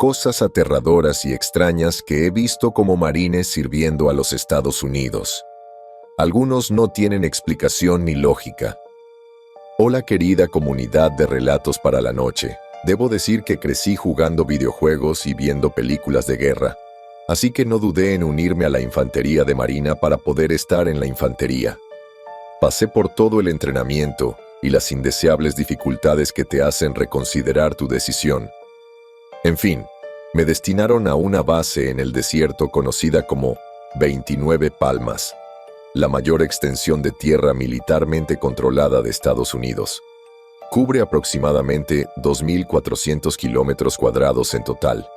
Cosas aterradoras y extrañas que he visto como marines sirviendo a los Estados Unidos. Algunos no tienen explicación ni lógica. Hola querida comunidad de Relatos para la Noche. Debo decir que crecí jugando videojuegos y viendo películas de guerra, así que no dudé en unirme a la infantería de marina para poder estar en la infantería. Pasé por todo el entrenamiento y las indeseables dificultades que te hacen reconsiderar tu decisión. En fin, me destinaron a una base en el desierto conocida como 29 Palmas, la mayor extensión de tierra militarmente controlada de Estados Unidos. Cubre aproximadamente 2.400 kilómetros cuadrados en total.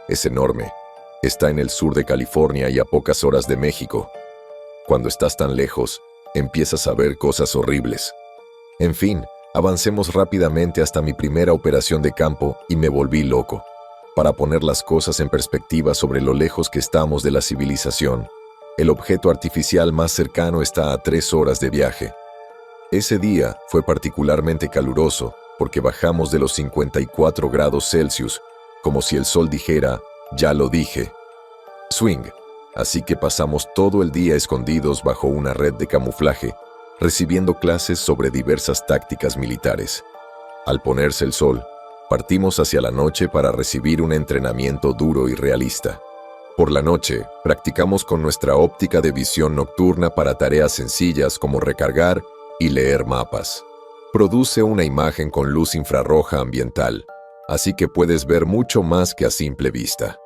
Es enorme. Está en el sur de California y a pocas horas de México. Cuando estás tan lejos, empiezas a ver cosas horribles. En fin, avancemos rápidamente hasta mi primera operación de campo y me volví loco. Para poner las cosas en perspectiva sobre lo lejos que estamos de la civilización, el objeto artificial más cercano está a 3 horas de viaje. Ese día fue particularmente caluroso porque bajamos de los 54 grados Celsius, como si el sol dijera, ya lo dije. Swing. Así que pasamos todo el día escondidos bajo una red de camuflaje, recibiendo clases sobre diversas tácticas militares. Al ponerse el sol, partimos hacia la noche para recibir un entrenamiento duro y realista. Por la noche, practicamos con nuestra óptica de visión nocturna para tareas sencillas como recargar y leer mapas. Produce una imagen con luz infrarroja ambiental, así que puedes ver mucho más que a simple vista.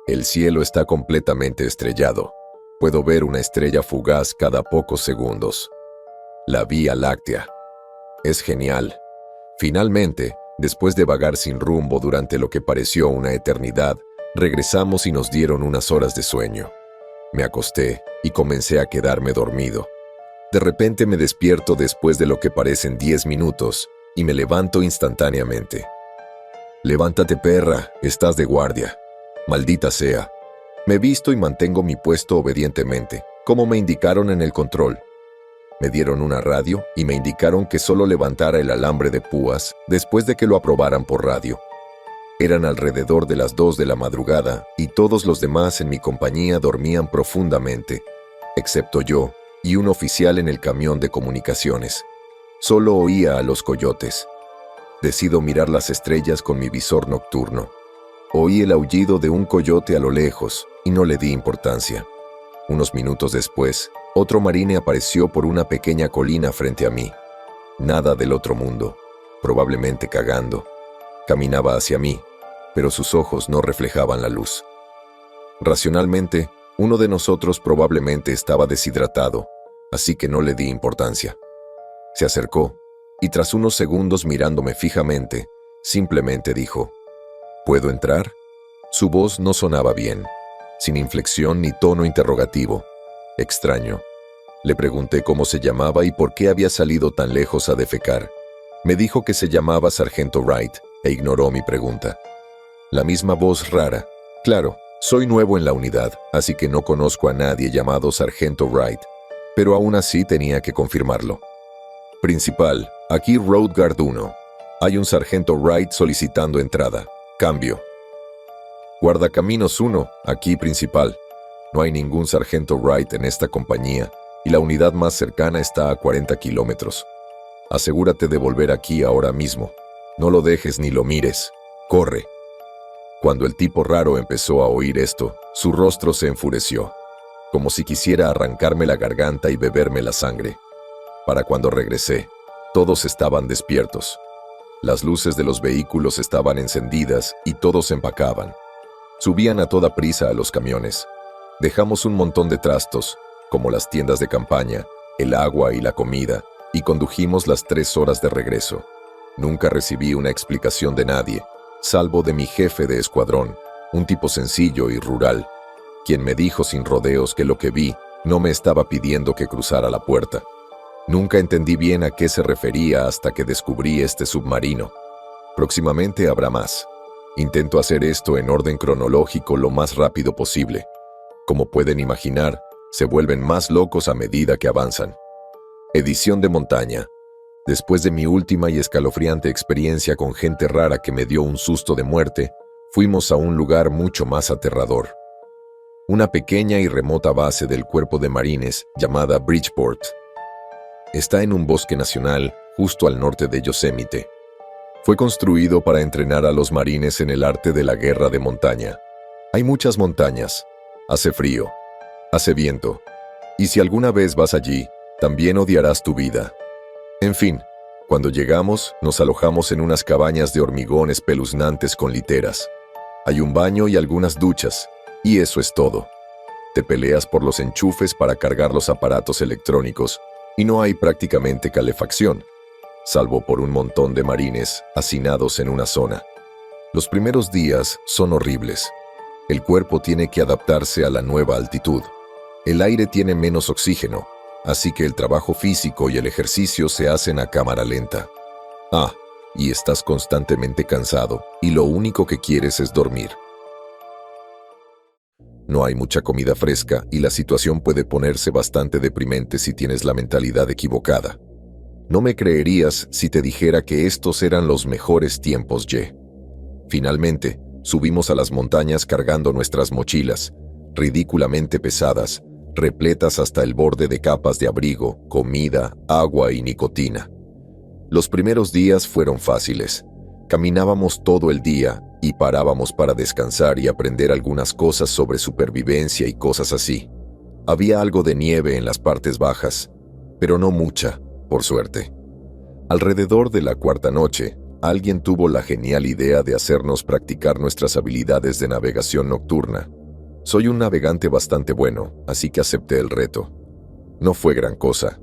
El cielo está completamente estrellado. Puedo ver una estrella fugaz cada pocos segundos. La Vía Láctea. Es genial. Finalmente, después de vagar sin rumbo durante lo que pareció una eternidad, regresamos y nos dieron unas horas de sueño. Me acosté y comencé a quedarme dormido. De repente me despierto después de lo que parecen 10 minutos y me levanto instantáneamente. Levántate, perra, estás de guardia. Maldita sea. Me visto y mantengo mi puesto obedientemente, como me indicaron en el control. Me dieron una radio y me indicaron que solo levantara el alambre de púas después de que lo aprobaran por radio. Eran alrededor de las 2 de la madrugada y todos los demás en mi compañía dormían profundamente, excepto yo y un oficial en el camión de comunicaciones. Solo oía a los coyotes. Decido mirar las estrellas con mi visor nocturno. Oí el aullido de un coyote a lo lejos y no le di importancia. Unos minutos después, otro marine apareció por una pequeña colina frente a mí. Nada del otro mundo, probablemente cagando. Caminaba hacia mí, pero sus ojos no reflejaban la luz. Racionalmente, uno de nosotros probablemente estaba deshidratado, así que no le di importancia. Se acercó, y tras unos segundos mirándome fijamente, simplemente dijo, ¿puedo entrar? Su voz no sonaba bien, sin inflexión ni tono interrogativo. Extraño. Le pregunté cómo se llamaba y por qué había salido tan lejos a defecar. Me dijo que se llamaba Sargento Wright, e ignoró mi pregunta. La misma voz rara. Claro, soy nuevo en la unidad, así que no conozco a nadie llamado Sargento Wright, pero aún así tenía que confirmarlo. Principal, aquí Road Guard 1. Hay un Sargento Wright solicitando entrada. Cambio. Guardacaminos 1, aquí principal. No hay ningún Sargento Wright en esta compañía y la unidad más cercana está a 40 kilómetros. Asegúrate de volver aquí ahora mismo. No lo dejes ni lo mires. Corre. Cuando el tipo raro empezó a oír esto, su rostro se enfureció, como si quisiera arrancarme la garganta y beberme la sangre. Para cuando regresé, todos estaban despiertos. Las luces de los vehículos estaban encendidas y todos empacaban. Subían a toda prisa a los camiones. Dejamos un montón de trastos, como las tiendas de campaña, el agua y la comida, y condujimos las 3 horas de regreso. Nunca recibí una explicación de nadie, salvo de mi jefe de escuadrón, un tipo sencillo y rural, quien me dijo sin rodeos que lo que vi no me estaba pidiendo que cruzara la puerta. Nunca entendí bien a qué se refería hasta que descubrí este submarino. Próximamente habrá más. Intento hacer esto en orden cronológico lo más rápido posible. Como pueden imaginar, se vuelven más locos a medida que avanzan. Edición de montaña. Después de mi última y escalofriante experiencia con gente rara que me dio un susto de muerte, Fuimos a un lugar mucho más aterrador. Una pequeña y remota base del Cuerpo de Marines llamada Bridgeport. Está en un bosque nacional justo al norte de Yosemite. Fue construido para entrenar a los marines en el arte de la guerra de montaña. Hay muchas montañas, hace frío, hace viento, y si alguna vez vas allí, también odiarás tu vida. En fin, cuando llegamos, nos alojamos en unas cabañas de hormigón espeluznantes con literas. Hay un baño y algunas duchas, y eso es todo. Te peleas por los enchufes para cargar los aparatos electrónicos, y no hay prácticamente calefacción, salvo por un montón de marines hacinados en una zona. Los primeros días son horribles. El cuerpo tiene que adaptarse a la nueva altitud. El aire tiene menos oxígeno, así que el trabajo físico y el ejercicio se hacen a cámara lenta. Y estás constantemente cansado, y lo único que quieres es dormir. No hay mucha comida fresca y la situación puede ponerse bastante deprimente si tienes la mentalidad equivocada. No me creerías si te dijera que estos eran los mejores tiempos, Ye. Finalmente, subimos a las montañas cargando nuestras mochilas, ridículamente pesadas, repletas hasta el borde de capas de abrigo, comida, agua y nicotina. Los primeros días fueron fáciles. Caminábamos todo el día y parábamos para descansar y aprender algunas cosas sobre supervivencia y cosas así. Había algo de nieve en las partes bajas, pero no mucha, por suerte. Alrededor de la cuarta noche, alguien tuvo la genial idea de hacernos practicar nuestras habilidades de navegación nocturna. Soy un navegante bastante bueno, así que acepté el reto. No fue gran cosa.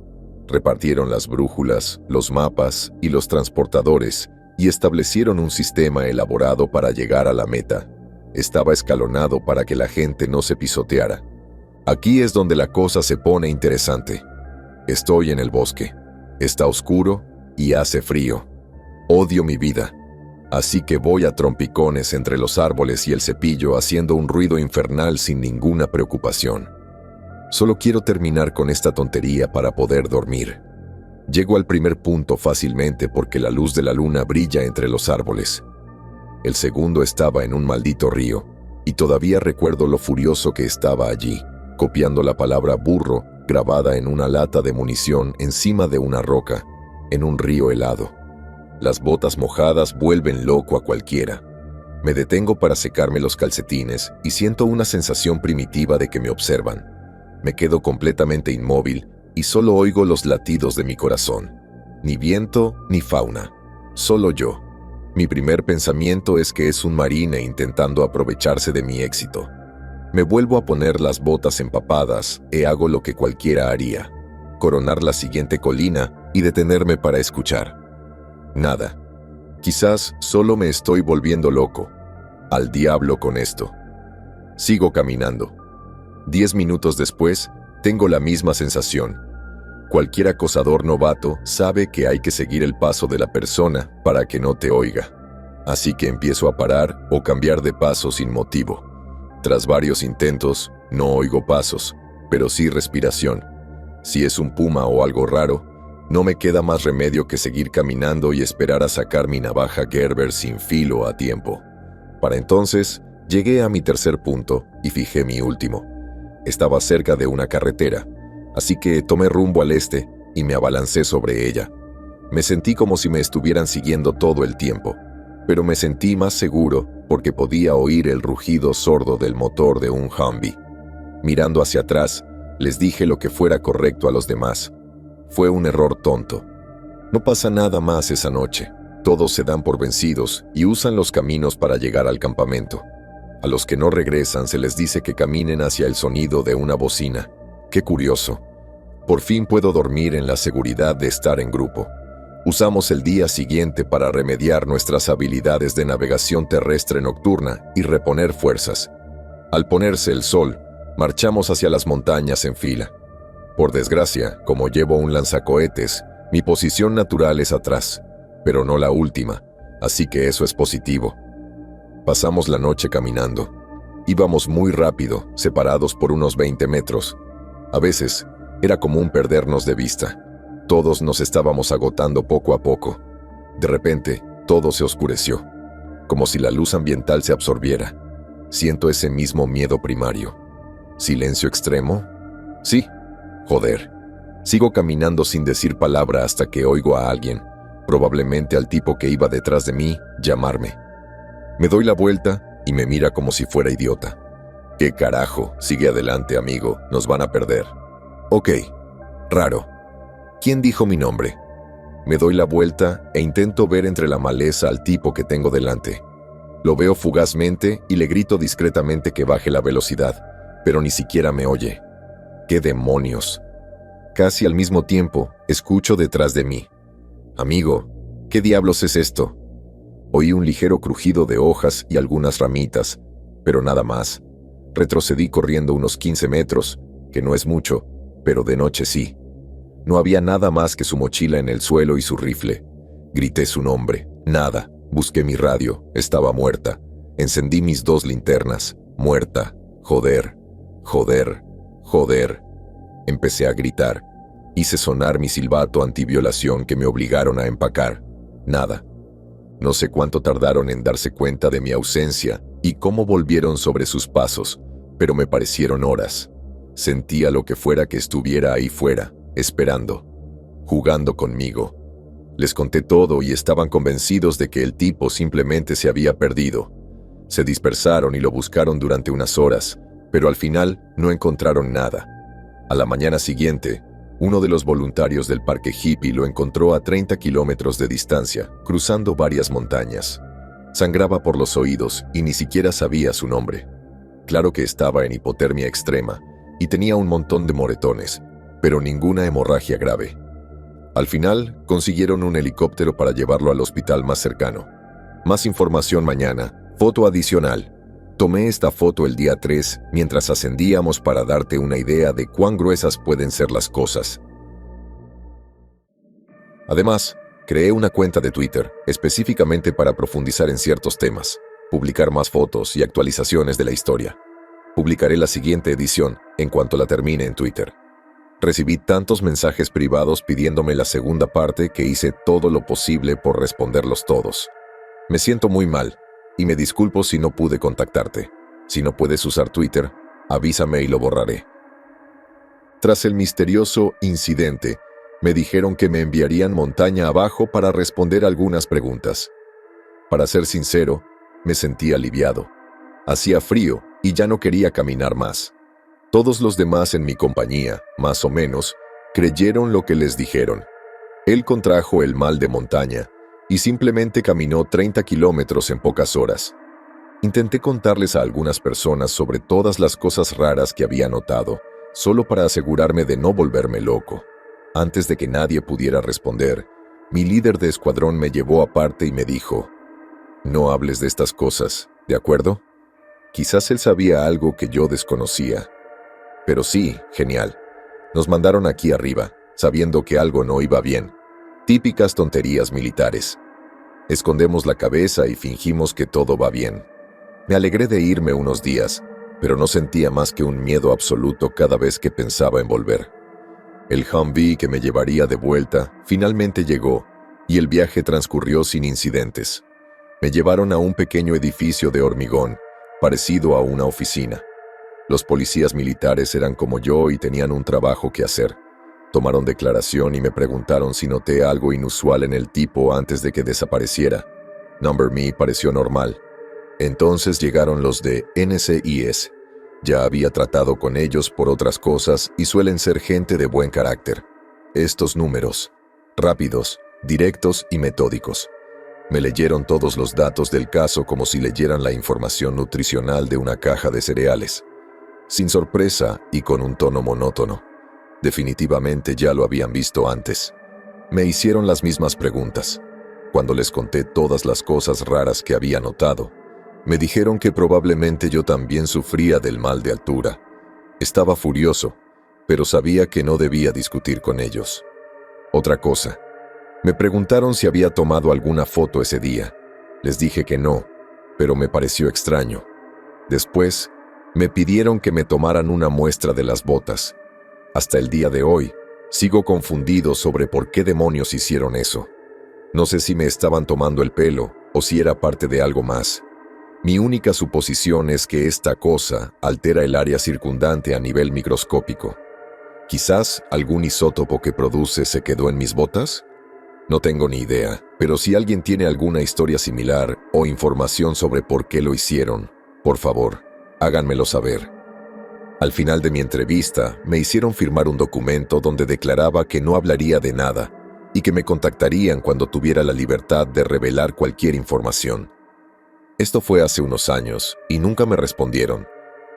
Repartieron las brújulas, los mapas y los transportadores y establecieron un sistema elaborado para llegar a la meta. Estaba escalonado para que la gente no se pisoteara. Aquí es donde la cosa se pone interesante. Estoy en el bosque. Está oscuro y hace frío. Odio mi vida. Así que voy a trompicones entre los árboles y el cepillo haciendo un ruido infernal sin ninguna preocupación. Solo quiero terminar con esta tontería para poder dormir. Llego al primer punto fácilmente porque la luz de la luna brilla entre los árboles. El segundo estaba en un maldito río, y todavía recuerdo lo furioso que estaba allí, copiando la palabra burro grabada en una lata de munición encima de una roca, en un río helado. Las botas mojadas vuelven loco a cualquiera. Me detengo para secarme los calcetines y siento una sensación primitiva de que me observan. Me quedo completamente inmóvil y solo oigo los latidos de mi corazón. Ni viento ni fauna, solo yo. Mi primer pensamiento es que es un marine intentando aprovecharse de mi éxito. Me vuelvo a poner las botas empapadas e hago lo que cualquiera haría: coronar la siguiente colina y detenerme para escuchar. Nada. Quizás solo me estoy volviendo loco. Al diablo con esto. Sigo caminando. 10 minutos después, tengo la misma sensación. Cualquier acosador novato sabe que hay que seguir el paso de la persona para que no te oiga. Así que empiezo a parar o cambiar de paso sin motivo. Tras varios intentos, no oigo pasos, pero sí respiración. Si es un puma o algo raro, no me queda más remedio que seguir caminando y esperar a sacar mi navaja Gerber sin filo a tiempo. Para entonces, llegué a mi tercer punto y fijé mi último. Estaba cerca de una carretera, así que tomé rumbo al este y me abalancé sobre ella. Me sentí como si me estuvieran siguiendo todo el tiempo, pero me sentí más seguro porque podía oír el rugido sordo del motor de un Humvee. Mirando hacia atrás, les dije lo que fuera correcto a los demás. Fue un error tonto. No pasa nada más esa noche. Todos se dan por vencidos y usan los caminos para llegar al campamento. A los que no regresan se les dice que caminen hacia el sonido de una bocina. Qué curioso. Por fin puedo dormir en la seguridad de estar en grupo. Usamos el día siguiente para remediar nuestras habilidades de navegación terrestre nocturna y reponer fuerzas. Al ponerse el sol, marchamos hacia las montañas en fila. Por desgracia, como llevo un lanzacohetes, mi posición natural es atrás, pero no la última, así que eso es positivo. Pasamos la noche caminando. Íbamos muy rápido, separados por unos 20 metros. A veces, era común perdernos de vista. Todos nos estábamos agotando poco a poco. De repente, todo se oscureció. como si la luz ambiental se absorbiera. Siento ese mismo miedo primario. ¿Silencio extremo? Sí. Joder. Sigo caminando sin decir palabra hasta que oigo a alguien, probablemente al tipo que iba detrás de mí, llamarme. Me doy la vuelta y me mira como si fuera idiota. ¿Qué carajo? Sigue adelante, amigo. Nos van a perder. Ok. Raro. ¿Quién dijo mi nombre? Me doy la vuelta e intento ver entre la maleza al tipo que tengo delante. Lo veo fugazmente y le grito discretamente que baje la velocidad, pero ni siquiera me oye. ¡Qué demonios! Casi al mismo tiempo, escucho detrás de mí. Amigo, ¿qué diablos es esto? Oí un ligero crujido de hojas y algunas ramitas, pero nada más. Retrocedí corriendo unos 15 metros, que no es mucho, pero de noche sí. No había nada más que su mochila en el suelo y su rifle. Grité su nombre. Nada. Busqué mi radio. Estaba muerta. Encendí mis 2 linternas. Muerta. Joder. Joder. Joder. Empecé a gritar. Hice sonar mi silbato antiviolación que me obligaron a empacar. Nada. No sé cuánto tardaron en darse cuenta de mi ausencia y cómo volvieron sobre sus pasos, pero me parecieron horas. Sentía lo que fuera que estuviera ahí fuera, esperando, jugando conmigo. Les conté todo y estaban convencidos de que el tipo simplemente se había perdido. Se dispersaron y lo buscaron durante unas horas, pero al final no encontraron nada. A la mañana siguiente, uno de los voluntarios del parque hippie lo encontró a 30 kilómetros de distancia, cruzando varias montañas. Sangraba por los oídos y ni siquiera sabía su nombre. Claro que estaba en hipotermia extrema y tenía un montón de moretones, pero ninguna hemorragia grave. Al final, consiguieron un helicóptero para llevarlo al hospital más cercano. Más información mañana. Foto adicional. Tomé esta foto el día 3 mientras ascendíamos para darte una idea de cuán gruesas pueden ser las cosas. Además, creé una cuenta de Twitter específicamente para profundizar en ciertos temas, publicar más fotos y actualizaciones de la historia. Publicaré la siguiente edición en cuanto la termine en Twitter. Recibí tantos mensajes privados pidiéndome la segunda parte que hice todo lo posible por responderlos todos. Me siento muy mal y me disculpo si no pude contactarte. Si no puedes usar Twitter, avísame y lo borraré. Tras el misterioso incidente, me dijeron que me enviarían montaña abajo para responder algunas preguntas. Para ser sincero, me sentí aliviado. Hacía frío y ya no quería caminar más. Todos los demás en mi compañía, más o menos, creyeron lo que les dijeron. Él contrajo el mal de montaña y simplemente caminó 30 kilómetros en pocas horas. Intenté contarles a algunas personas sobre todas las cosas raras que había notado, solo para asegurarme de no volverme loco. Antes de que nadie pudiera responder, mi líder de escuadrón me llevó aparte y me dijo: «No hables de estas cosas, ¿de acuerdo?» Quizás él sabía algo que yo desconocía. Pero sí, genial. Nos mandaron aquí arriba, sabiendo que algo no iba bien. Típicas tonterías militares. Escondemos la cabeza y fingimos que todo va bien. Me alegré de irme unos días, pero no sentía más que un miedo absoluto cada vez que pensaba en volver. El Humvee que me llevaría de vuelta finalmente llegó, y el viaje transcurrió sin incidentes. Me llevaron a un pequeño edificio de hormigón, parecido a una oficina. Los policías militares eran como yo y tenían un trabajo que hacer. Tomaron declaración y me preguntaron si noté algo inusual en el tipo antes de que desapareciera. Number Me pareció normal. Entonces llegaron los de NCIS. Ya había tratado con ellos por otras cosas y suelen ser gente de buen carácter. Estos números, rápidos, directos y metódicos. Me leyeron todos los datos del caso como si leyeran la información nutricional de una caja de cereales. Sin sorpresa y con un tono monótono. Definitivamente ya lo habían visto antes. Me hicieron las mismas preguntas. Cuando les conté todas las cosas raras que había notado, me dijeron que probablemente yo también sufría del mal de altura. Estaba furioso, pero sabía que no debía discutir con ellos. Otra cosa. Me preguntaron si había tomado alguna foto ese día. Les dije que no, pero me pareció extraño. Después, me pidieron que me tomaran una muestra de las botas. Hasta el día de hoy, sigo confundido sobre por qué demonios hicieron eso. No sé si me estaban tomando el pelo o si era parte de algo más. Mi única suposición es que esta cosa altera el área circundante a nivel microscópico. ¿Quizás algún isótopo que produce se quedó en mis botas? No tengo ni idea, pero si alguien tiene alguna historia similar o información sobre por qué lo hicieron, por favor, háganmelo saber. Al final de mi entrevista, me hicieron firmar un documento donde declaraba que no hablaría de nada y que me contactarían cuando tuviera la libertad de revelar cualquier información. Esto fue hace unos años y nunca me respondieron,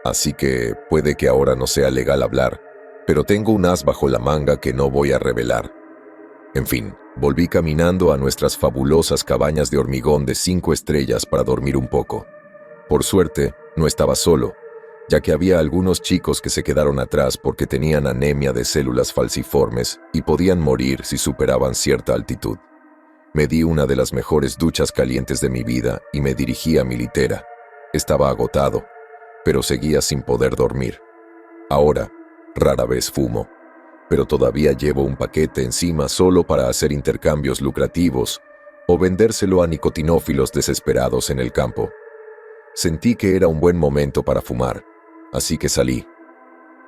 así que puede que ahora no sea legal hablar, pero tengo un as bajo la manga que no voy a revelar. En fin, volví caminando a nuestras fabulosas cabañas de hormigón de 5 estrellas para dormir un poco. Por suerte, no estaba solo, ya que había algunos chicos que se quedaron atrás porque tenían anemia de células falciformes y podían morir si superaban cierta altitud. Me di una de las mejores duchas calientes de mi vida y me dirigí a mi litera. Estaba agotado, pero seguía sin poder dormir. Ahora, rara vez fumo, pero todavía llevo un paquete encima solo para hacer intercambios lucrativos o vendérselo a nicotinófilos desesperados en el campo. Sentí que era un buen momento para fumar, así que salí.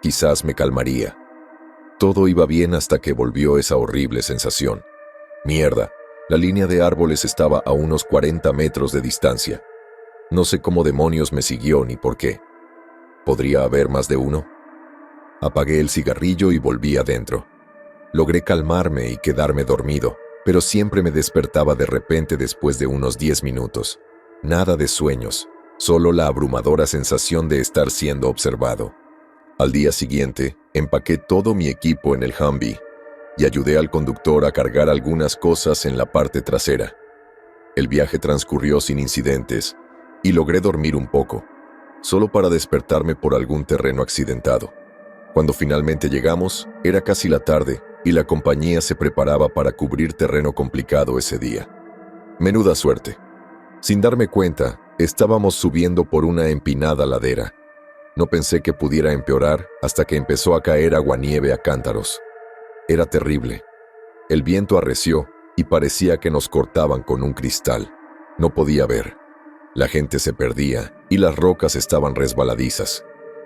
Quizás me calmaría. Todo iba bien hasta que volvió esa horrible sensación. Mierda, la línea de árboles estaba a unos 40 metros de distancia. No sé cómo demonios me siguió ni por qué. ¿Podría haber más de uno? Apagué el cigarrillo y volví adentro. Logré calmarme y quedarme dormido, pero siempre me despertaba de repente después de unos 10 minutos. Nada de sueños, solo la abrumadora sensación de estar siendo observado. Al día siguiente, empaqué todo mi equipo en el Humvee y ayudé al conductor a cargar algunas cosas en la parte trasera. El viaje transcurrió sin incidentes y logré dormir un poco, solo para despertarme por algún terreno accidentado. Cuando finalmente llegamos, era casi la tarde y la compañía se preparaba para cubrir terreno complicado ese día. Menuda suerte. Sin darme cuenta, estábamos subiendo por una empinada ladera. No pensé que pudiera empeorar hasta que empezó a caer aguanieve a cántaros. Era terrible. El viento arreció y parecía que nos cortaban con un cristal. No podía ver. La gente se perdía y las rocas estaban resbaladizas.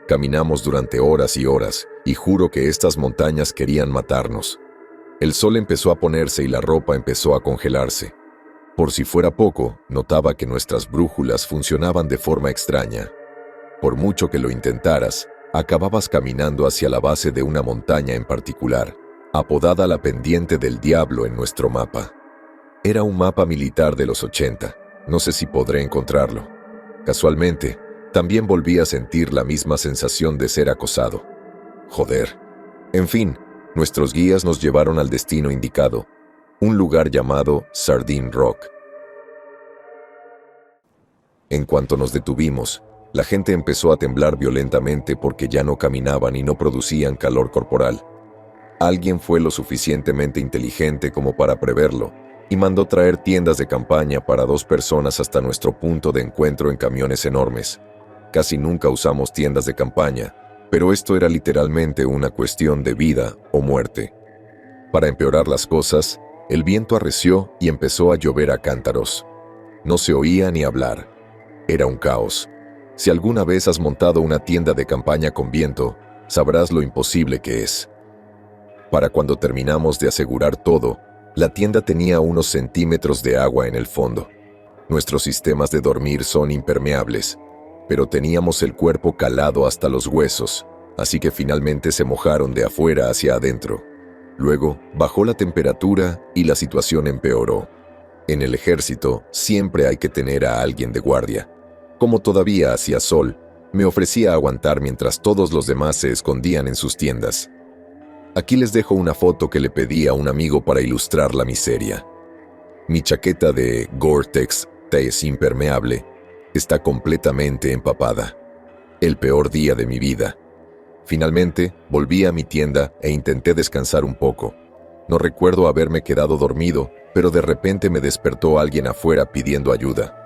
Caminamos durante horas y horas y juro que estas montañas querían matarnos. El sol empezó a ponerse y la ropa empezó a congelarse. Por si fuera poco, notaba que nuestras brújulas funcionaban de forma extraña. Por mucho que lo intentaras, acababas caminando hacia la base de una montaña en particular, apodada la Pendiente del Diablo en nuestro mapa. Era un mapa militar de los 80, no sé si podré encontrarlo. Casualmente, también volví a sentir la misma sensación de ser acosado. Joder. En fin, nuestros guías nos llevaron al destino indicado, un lugar llamado Sardine Rock. En cuanto nos detuvimos, la gente empezó a temblar violentamente porque ya no caminaban y no producían calor corporal. Alguien fue lo suficientemente inteligente como para preverlo y mandó traer tiendas de campaña para 2 personas hasta nuestro punto de encuentro en camiones enormes. Casi nunca usamos tiendas de campaña, pero esto era literalmente una cuestión de vida o muerte. Para empeorar las cosas, el viento arreció y empezó a llover a cántaros. No se oía ni hablar. Era un caos. Si alguna vez has montado una tienda de campaña con viento, sabrás lo imposible que es. Para cuando terminamos de asegurar todo, la tienda tenía unos centímetros de agua en el fondo. Nuestros sistemas de dormir son impermeables, pero teníamos el cuerpo calado hasta los huesos, así que finalmente se mojaron de afuera hacia adentro. Luego bajó la temperatura y la situación empeoró. En el ejército siempre hay que tener a alguien de guardia. Como todavía hacía sol, me ofrecía aguantar mientras todos los demás se escondían en sus tiendas. Aquí les dejo una foto que le pedí a un amigo para ilustrar la miseria. Mi chaqueta de Gore-Tex es impermeable está completamente empapada. El peor día de mi vida. Finalmente, volví a mi tienda e intenté descansar un poco. No recuerdo haberme quedado dormido, pero de repente me despertó alguien afuera pidiendo ayuda.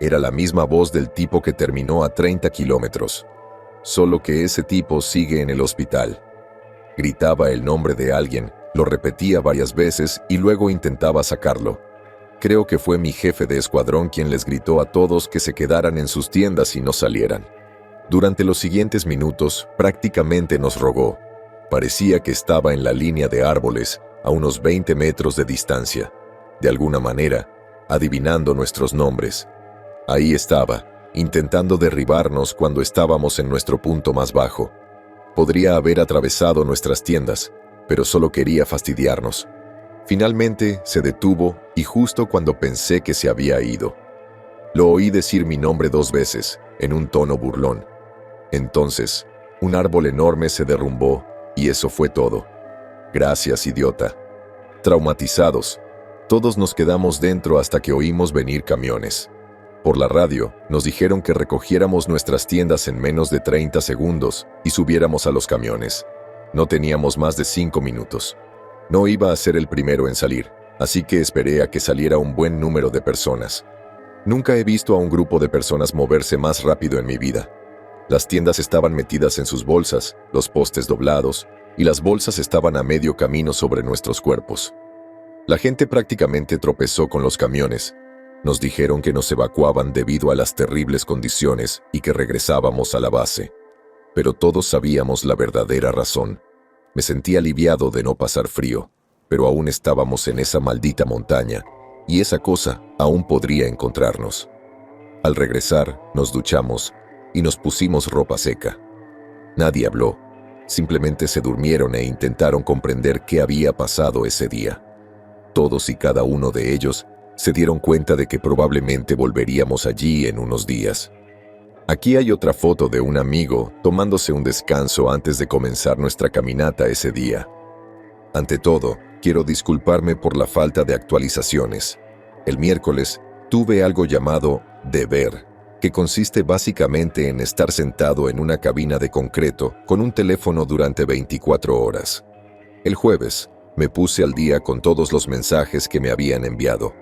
Era la misma voz del tipo que terminó a 30 kilómetros. Solo que ese tipo sigue en el hospital. Gritaba el nombre de alguien, lo repetía varias veces y luego intentaba sacarlo. Creo que fue mi jefe de escuadrón quien les gritó a todos que se quedaran en sus tiendas y no salieran. Durante los siguientes minutos, prácticamente nos rogó. Parecía que estaba en la línea de árboles, a unos 20 metros de distancia. De alguna manera, adivinando nuestros nombres. Ahí estaba, intentando derribarnos cuando estábamos en nuestro punto más bajo. Podría haber atravesado nuestras tiendas, pero solo quería fastidiarnos. Finalmente se detuvo y justo cuando pensé que se había ido. Lo oí decir mi nombre 2 veces, en un tono burlón. Entonces, un árbol enorme se derrumbó y eso fue todo. Gracias, idiota. Traumatizados, todos nos quedamos dentro hasta que oímos venir camiones. Por la radio, nos dijeron que recogiéramos nuestras tiendas en menos de 30 segundos y subiéramos a los camiones. No teníamos más de 5 minutos. No iba a ser el primero en salir, así que esperé a que saliera un buen número de personas. Nunca he visto a un grupo de personas moverse más rápido en mi vida. Las tiendas estaban metidas en sus bolsas, los postes doblados, y las bolsas estaban a medio camino sobre nuestros cuerpos. La gente prácticamente tropezó con los camiones. Nos dijeron que nos evacuaban debido a las terribles condiciones y que regresábamos a la base. Pero todos sabíamos la verdadera razón. Me sentí aliviado de no pasar frío, pero aún estábamos en esa maldita montaña, y esa cosa aún podría encontrarnos. Al regresar, nos duchamos y nos pusimos ropa seca. Nadie habló, simplemente se durmieron e intentaron comprender qué había pasado ese día. Todos y cada uno de ellos se dieron cuenta de que probablemente volveríamos allí en unos días. Aquí hay otra foto de un amigo tomándose un descanso antes de comenzar nuestra caminata ese día. Ante todo, quiero disculparme por la falta de actualizaciones. El miércoles tuve algo llamado deber, que consiste básicamente en estar sentado en una cabina de concreto con un teléfono durante 24 horas. El jueves me puse al día con todos los mensajes que me habían enviado.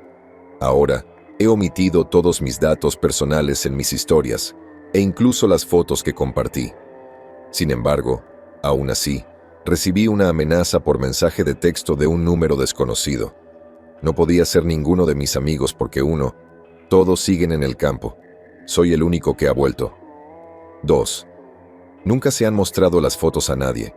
Ahora he omitido todos mis datos personales en mis historias e incluso las fotos que compartí. Sin embargo, aún así, recibí una amenaza por mensaje de texto de un número desconocido. No podía ser ninguno de mis amigos porque todos siguen en el campo. Soy el único que ha vuelto. 2. Nunca se han mostrado las fotos a nadie.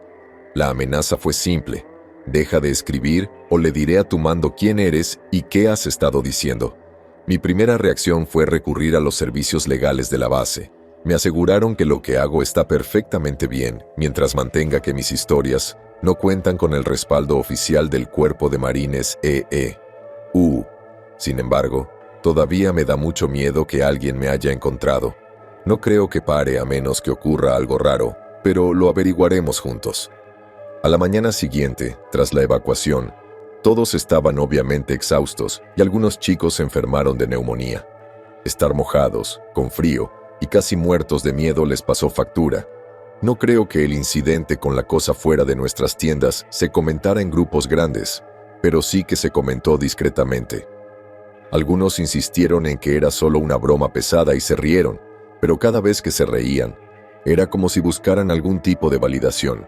La amenaza fue simple. Deja de escribir o le diré a tu mando quién eres y qué has estado diciendo. Mi primera reacción fue recurrir a los servicios legales de la base. Me aseguraron que lo que hago está perfectamente bien, mientras mantenga que mis historias no cuentan con el respaldo oficial del Cuerpo de Marines EEU. Sin embargo, todavía me da mucho miedo que alguien me haya encontrado. No creo que pare a menos que ocurra algo raro, pero lo averiguaremos juntos. A la mañana siguiente, tras la evacuación, todos estaban obviamente exhaustos y algunos chicos se enfermaron de neumonía. Estar mojados, con frío y casi muertos de miedo les pasó factura. No creo que el incidente con la cosa fuera de nuestras tiendas se comentara en grupos grandes, pero sí que se comentó discretamente. Algunos insistieron en que era solo una broma pesada y se rieron, pero cada vez que se reían, era como si buscaran algún tipo de validación.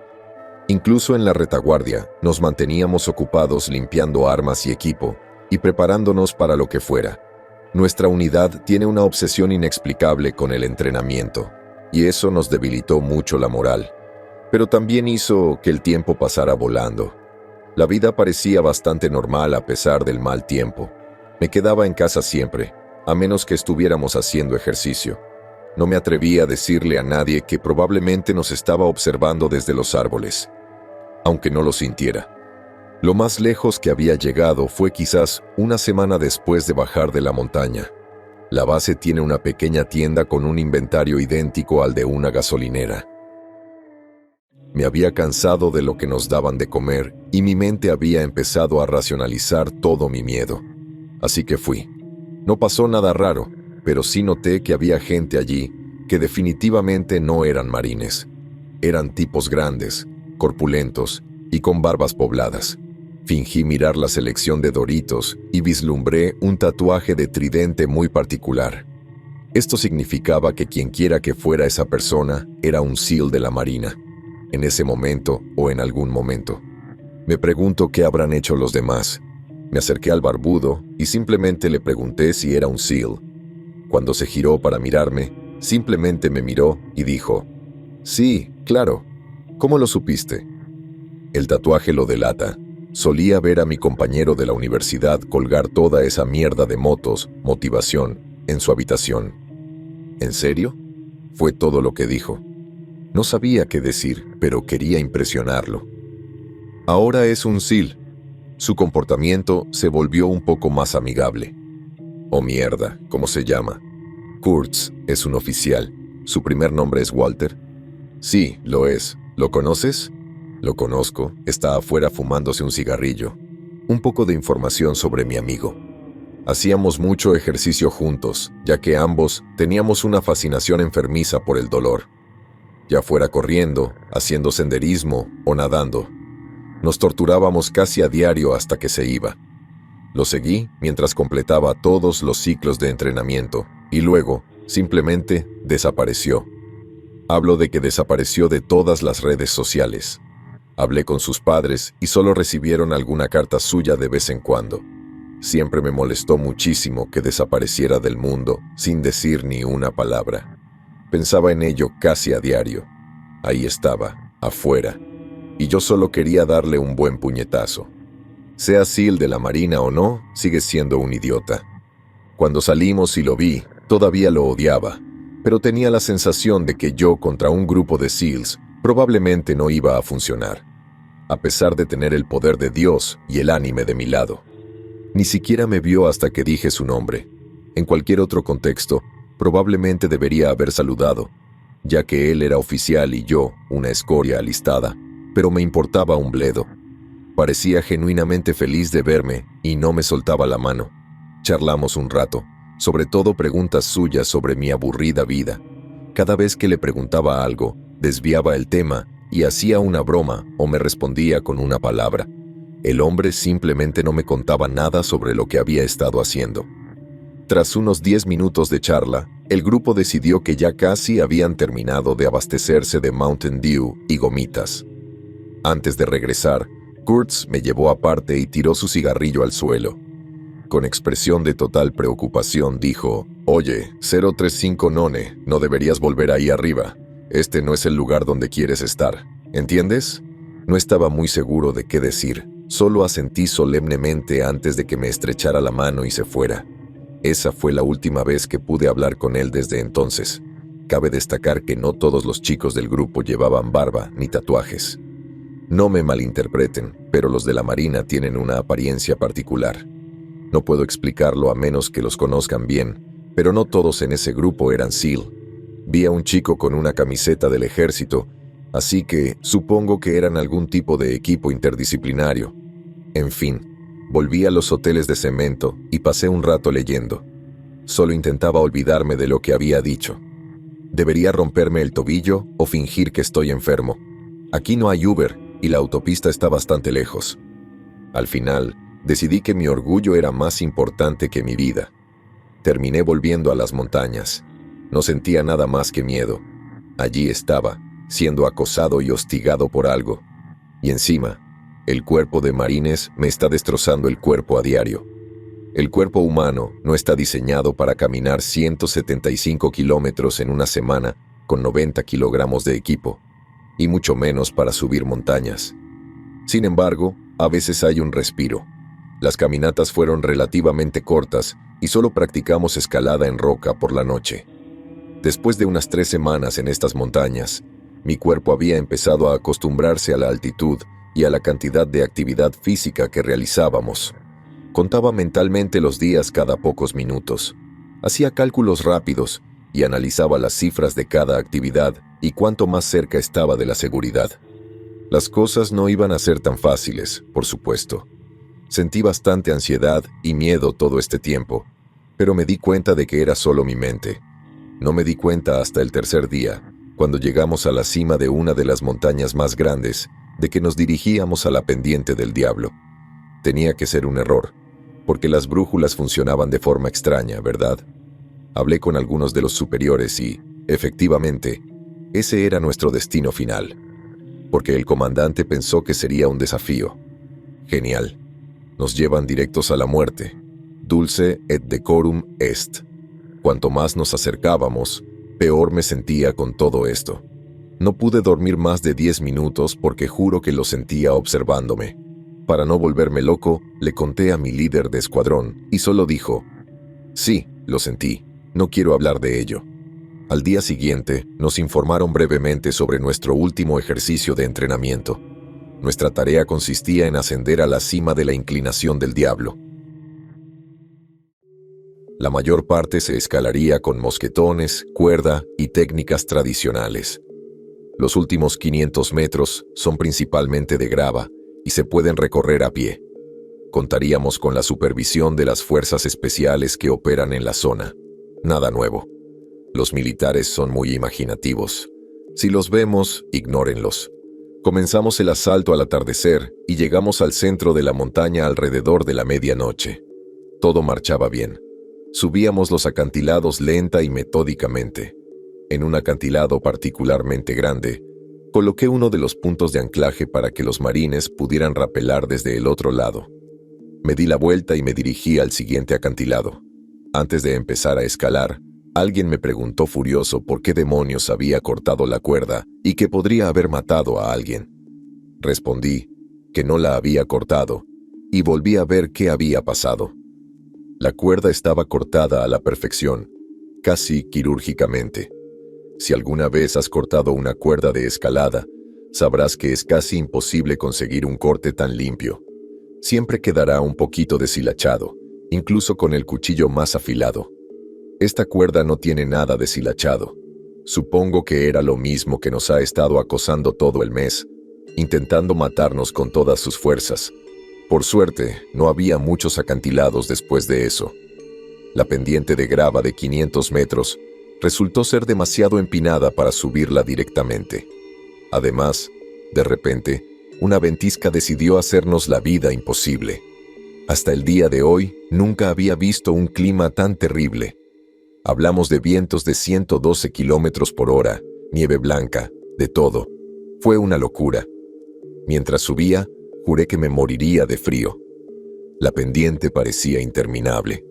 Incluso en la retaguardia, nos manteníamos ocupados limpiando armas y equipo y preparándonos para lo que fuera. Nuestra unidad tiene una obsesión inexplicable con el entrenamiento, y eso nos debilitó mucho la moral. Pero también hizo que el tiempo pasara volando. La vida parecía bastante normal a pesar del mal tiempo. Me quedaba en casa siempre, a menos que estuviéramos haciendo ejercicio. No me atrevía a decirle a nadie que probablemente nos estaba observando desde los árboles, aunque no lo sintiera. Lo más lejos que había llegado fue quizás una semana después de bajar de la montaña. La base tiene una pequeña tienda con un inventario idéntico al de una gasolinera. Me había cansado de lo que nos daban de comer y mi mente había empezado a racionalizar todo mi miedo. Así que fui. No pasó nada raro, pero sí noté que había gente allí que definitivamente no eran marines. Eran tipos grandes, corpulentos y con barbas pobladas. Fingí mirar la selección de Doritos y vislumbré un tatuaje de tridente muy particular. Esto significaba que quienquiera que fuera esa persona era un SEAL de la Marina, en ese momento o en algún momento. Me pregunto qué habrán hecho los demás. Me acerqué al barbudo y simplemente le pregunté si era un SEAL. Cuando se giró para mirarme, simplemente me miró y dijo, «Sí, claro. ¿Cómo lo supiste?» El tatuaje lo delata. Solía ver a mi compañero de la universidad colgar toda esa mierda de motos, motivación, en su habitación. ¿En serio? Fue todo lo que dijo. No sabía qué decir, pero quería impresionarlo. Ahora es un SEAL. Su comportamiento se volvió un poco más amigable. Oh mierda, ¿cómo se llama? Kurtz es un oficial. ¿Su primer nombre es Walter? Sí, lo es. ¿Lo conoces? Lo conozco. Está afuera fumándose un cigarrillo. Un poco de información sobre mi amigo. Hacíamos mucho ejercicio juntos, ya que ambos teníamos una fascinación enfermiza por el dolor. Ya fuera corriendo, haciendo senderismo o nadando. Nos torturábamos casi a diario hasta que se iba. Lo seguí mientras completaba todos los ciclos de entrenamiento y luego, simplemente, desapareció. Hablo de que desapareció de todas las redes sociales. Hablé con sus padres y solo recibieron alguna carta suya de vez en cuando. Siempre me molestó muchísimo que desapareciera del mundo sin decir ni una palabra. Pensaba en ello casi a diario. Ahí estaba, afuera, y yo solo quería darle un buen puñetazo. Sea SEAL de la Marina o no, sigue siendo un idiota. Cuando salimos y lo vi, todavía lo odiaba, pero tenía la sensación de que yo contra un grupo de SEALs probablemente no iba a funcionar, a pesar de tener el poder de Dios y el anime de mi lado. Ni siquiera me vio hasta que dije su nombre. En cualquier otro contexto, probablemente debería haber saludado, ya que él era oficial y yo, una escoria alistada, pero me importaba un bledo. Parecía genuinamente feliz de verme y no me soltaba la mano. Charlamos un rato, sobre todo preguntas suyas sobre mi aburrida vida. Cada vez que le preguntaba algo, desviaba el tema y hacía una broma o me respondía con una palabra. El hombre simplemente no me contaba nada sobre lo que había estado haciendo. Tras unos 10 minutos de charla, el grupo decidió que ya casi habían terminado de abastecerse de Mountain Dew y gomitas. Antes de regresar, Kurtz me llevó aparte y tiró su cigarrillo al suelo. Con expresión de total preocupación dijo, «Oye, 035 None, no deberías volver ahí arriba. Este no es el lugar donde quieres estar. ¿Entiendes?» No estaba muy seguro de qué decir. Solo asentí solemnemente antes de que me estrechara la mano y se fuera. Esa fue la última vez que pude hablar con él desde entonces. Cabe destacar que no todos los chicos del grupo llevaban barba ni tatuajes. No me malinterpreten, pero los de la Marina tienen una apariencia particular. No puedo explicarlo a menos que los conozcan bien, pero no todos en ese grupo eran SEAL. Vi a un chico con una camiseta del ejército, así que supongo que eran algún tipo de equipo interdisciplinario. En fin, volví a los hoteles de cemento y pasé un rato leyendo. Solo intentaba olvidarme de lo que había dicho. ¿Debería romperme el tobillo o fingir que estoy enfermo? Aquí no hay Uber y la autopista está bastante lejos. Al final, decidí que mi orgullo era más importante que mi vida. Terminé volviendo a las montañas. No sentía nada más que miedo. Allí estaba, siendo acosado y hostigado por algo. Y encima, el cuerpo de Marines me está destrozando el cuerpo a diario. El cuerpo humano no está diseñado para caminar 175 kilómetros en una semana con 90 kilogramos de equipo, y mucho menos para subir montañas. Sin embargo, a veces hay un respiro. Las caminatas fueron relativamente cortas y solo practicamos escalada en roca por la noche. Después de unas 3 semanas en estas montañas, mi cuerpo había empezado a acostumbrarse a la altitud y a la cantidad de actividad física que realizábamos. Contaba mentalmente los días cada pocos minutos. Hacía cálculos rápidos y analizaba las cifras de cada actividad y cuánto más cerca estaba de la seguridad. Las cosas no iban a ser tan fáciles, por supuesto. Sentí bastante ansiedad y miedo todo este tiempo, pero me di cuenta de que era solo mi mente. No me di cuenta hasta el tercer día, cuando llegamos a la cima de una de las montañas más grandes, de que nos dirigíamos a la pendiente del diablo. Tenía que ser un error, porque las brújulas funcionaban de forma extraña, ¿verdad? Hablé con algunos de los superiores y, efectivamente, ese era nuestro destino final, porque el comandante pensó que sería un desafío. Genial. nos llevan directos a la muerte. Dulce et decorum est. Cuanto más nos acercábamos, peor me sentía con todo esto. No pude dormir más de 10 minutos porque juro que lo sentía observándome. Para no volverme loco, le conté a mi líder de escuadrón y solo dijo: sí, lo sentí, no quiero hablar de ello. Al día siguiente, nos informaron brevemente sobre nuestro último ejercicio de entrenamiento. Nuestra tarea consistía en ascender a la cima de la inclinación del diablo. La mayor parte se escalaría con mosquetones, cuerda y técnicas tradicionales. Los últimos 500 metros son principalmente de grava y se pueden recorrer a pie. Contaríamos con la supervisión de las fuerzas especiales que operan en la zona. Nada nuevo. Los militares son muy imaginativos. Si los vemos, ignórenlos. Comenzamos el asalto al atardecer y llegamos al centro de la montaña alrededor de la medianoche. Todo marchaba bien. Subíamos los acantilados lenta y metódicamente. En un acantilado particularmente grande, coloqué uno de los puntos de anclaje para que los marines pudieran rapelar desde el otro lado. Me di la vuelta y me dirigí al siguiente acantilado. Antes de empezar a escalar, alguien me preguntó furioso por qué demonios había cortado la cuerda y que podría haber matado a alguien. Respondí que no la había cortado y volví a ver qué había pasado. La cuerda estaba cortada a la perfección, casi quirúrgicamente. Si alguna vez has cortado una cuerda de escalada, sabrás que es casi imposible conseguir un corte tan limpio. Siempre quedará un poquito deshilachado, incluso con el cuchillo más afilado. Esta cuerda no tiene nada deshilachado. Supongo que era lo mismo que nos ha estado acosando todo el mes, intentando matarnos con todas sus fuerzas. Por suerte, no había muchos acantilados después de eso. La pendiente de grava de 500 metros resultó ser demasiado empinada para subirla directamente. Además, de repente, una ventisca decidió hacernos la vida imposible. Hasta el día de hoy, nunca había visto un clima tan terrible. Hablamos de vientos de 112 kilómetros por hora, nieve blanca, de todo. Fue una locura. Mientras subía, juré que me moriría de frío. La pendiente parecía interminable.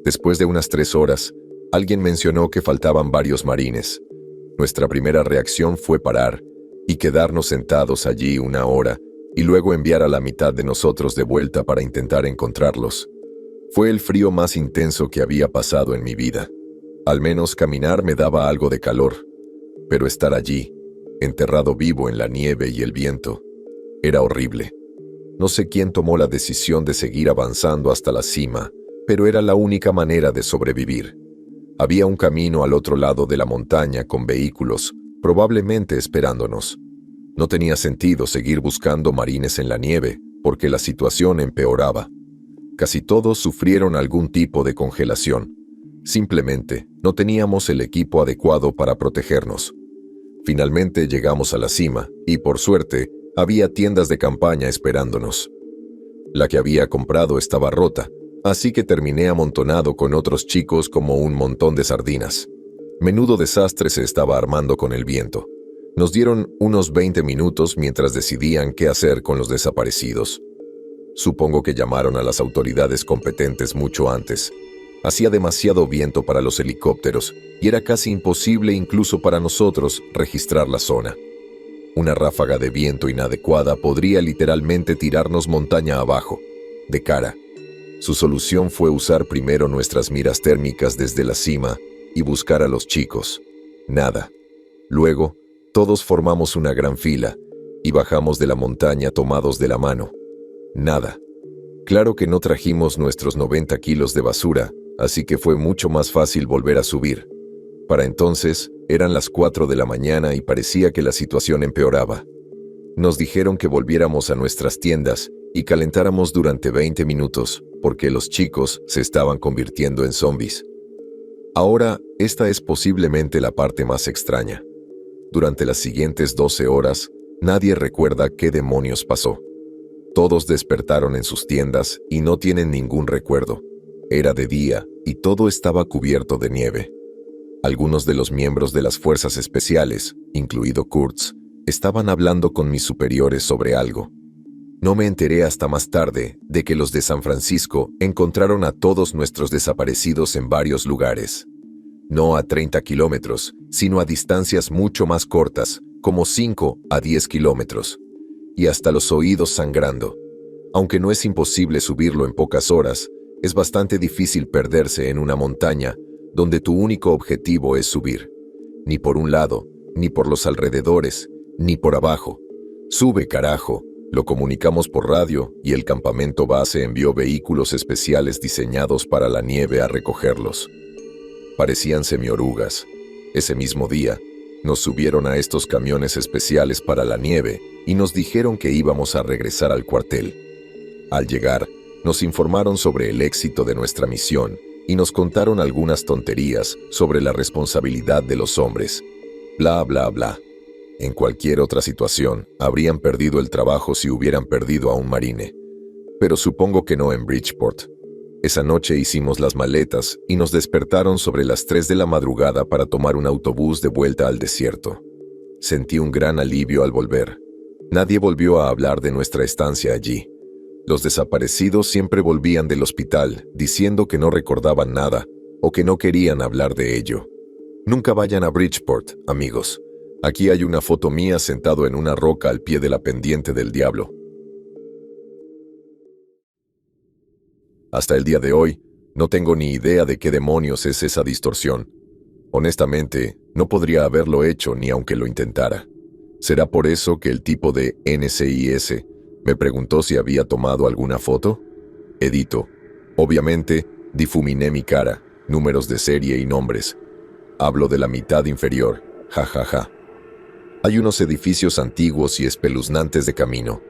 Después de unas 3 horas, alguien mencionó que faltaban varios marines. Nuestra primera reacción fue parar y quedarnos sentados allí 1 hora y luego enviar a la mitad de nosotros de vuelta para intentar encontrarlos. Fue el frío más intenso que había pasado en mi vida. Al menos caminar me daba algo de calor, pero estar allí, enterrado vivo en la nieve y el viento, era horrible. No sé quién tomó la decisión de seguir avanzando hasta la cima, pero era la única manera de sobrevivir. Había un camino al otro lado de la montaña con vehículos, probablemente esperándonos. No tenía sentido seguir buscando marines en la nieve, porque la situación empeoraba. Casi todos sufrieron algún tipo de congelación. Simplemente no teníamos el equipo adecuado para protegernos. Finalmente llegamos a la cima y, por suerte, había tiendas de campaña esperándonos. La que había comprado estaba rota, así que terminé amontonado con otros chicos como un montón de sardinas. Menudo desastre se estaba armando con el viento. Nos dieron unos 20 minutos mientras decidían qué hacer con los desaparecidos. Supongo que llamaron a las autoridades competentes mucho antes. Hacía demasiado viento para los helicópteros y era casi imposible incluso para nosotros registrar la zona. Una ráfaga de viento inadecuada podría literalmente tirarnos montaña abajo, de cara. Su solución fue usar primero nuestras miras térmicas desde la cima y buscar a los chicos. Nada. Luego, todos formamos una gran fila y bajamos de la montaña tomados de la mano. Nada. Claro que no trajimos nuestros 90 kilos de basura, así que fue mucho más fácil volver a subir. Para entonces, eran las 4 de la mañana y parecía que la situación empeoraba. Nos dijeron que volviéramos a nuestras tiendas y calentáramos durante 20 minutos, porque los chicos se estaban convirtiendo en zombies. Ahora, esta es posiblemente la parte más extraña. Durante las siguientes 12 horas, nadie recuerda qué demonios pasó. Todos despertaron en sus tiendas y no tienen ningún recuerdo. Era de día y todo estaba cubierto de nieve. Algunos de los miembros de las fuerzas especiales, incluido Kurtz, estaban hablando con mis superiores sobre algo. No me enteré hasta más tarde de que los de San Francisco encontraron a todos nuestros desaparecidos en varios lugares. No a 30 kilómetros, sino a distancias mucho más cortas, como 5 a 10 kilómetros. Y hasta los oídos sangrando. Aunque no es imposible subirlo en pocas horas, es bastante difícil perderse en una montaña donde tu único objetivo es subir. Ni por un lado, ni por los alrededores, ni por abajo. Sube, carajo. Lo comunicamos por radio y el campamento base envió vehículos especiales diseñados para la nieve a recogerlos. Parecían semiorugas. Ese mismo día, nos subieron a estos camiones especiales para la nieve y nos dijeron que íbamos a regresar al cuartel. Al llegar, nos informaron sobre el éxito de nuestra misión y nos contaron algunas tonterías sobre la responsabilidad de los hombres. Bla, bla, bla. En cualquier otra situación, habrían perdido el trabajo si hubieran perdido a un marine. Pero supongo que no en Bridgeport. Esa noche hicimos las maletas y nos despertaron sobre las 3 de la madrugada para tomar un autobús de vuelta al desierto. Sentí un gran alivio al volver. Nadie volvió a hablar de nuestra estancia allí. Los desaparecidos siempre volvían del hospital diciendo que no recordaban nada o que no querían hablar de ello. Nunca vayan a Bridgeport, amigos. Aquí hay una foto mía sentado en una roca al pie de la pendiente del diablo. Hasta el día de hoy, no tengo ni idea de qué demonios es esa distorsión. Honestamente, no podría haberlo hecho ni aunque lo intentara. ¿Será por eso que el tipo de NCIS me preguntó si había tomado alguna foto? Edito. Obviamente, difuminé mi cara, números de serie y nombres. Hablo de la mitad inferior. Ja, ja, ja. Hay unos edificios antiguos y espeluznantes de camino.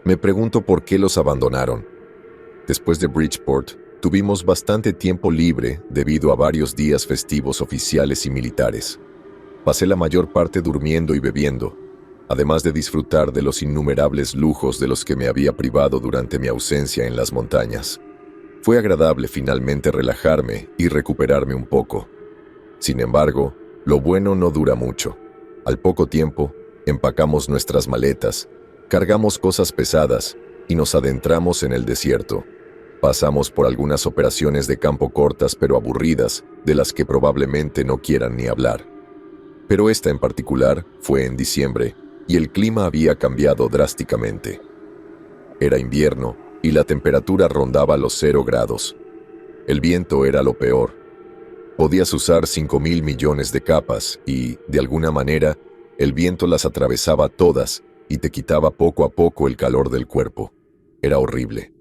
Me pregunto por qué los abandonaron. Después de Bridgeport, tuvimos bastante tiempo libre debido a varios días festivos oficiales y militares. Pasé la mayor parte durmiendo y bebiendo, además de disfrutar de los innumerables lujos de los que me había privado durante mi ausencia en las montañas. Fue agradable finalmente relajarme y recuperarme un poco. Sin embargo, lo bueno no dura mucho. Al poco tiempo, empacamos nuestras maletas, cargamos cosas pesadas y nos adentramos en el desierto. Pasamos por algunas operaciones de campo cortas pero aburridas, de las que probablemente no quieran ni hablar. Pero esta en particular fue en diciembre y el clima había cambiado drásticamente. Era invierno y la temperatura rondaba los 0 grados. El viento era lo peor. Podías usar 5.000 millones de capas y, de alguna manera, el viento las atravesaba todas y te quitaba poco a poco el calor del cuerpo. Era horrible.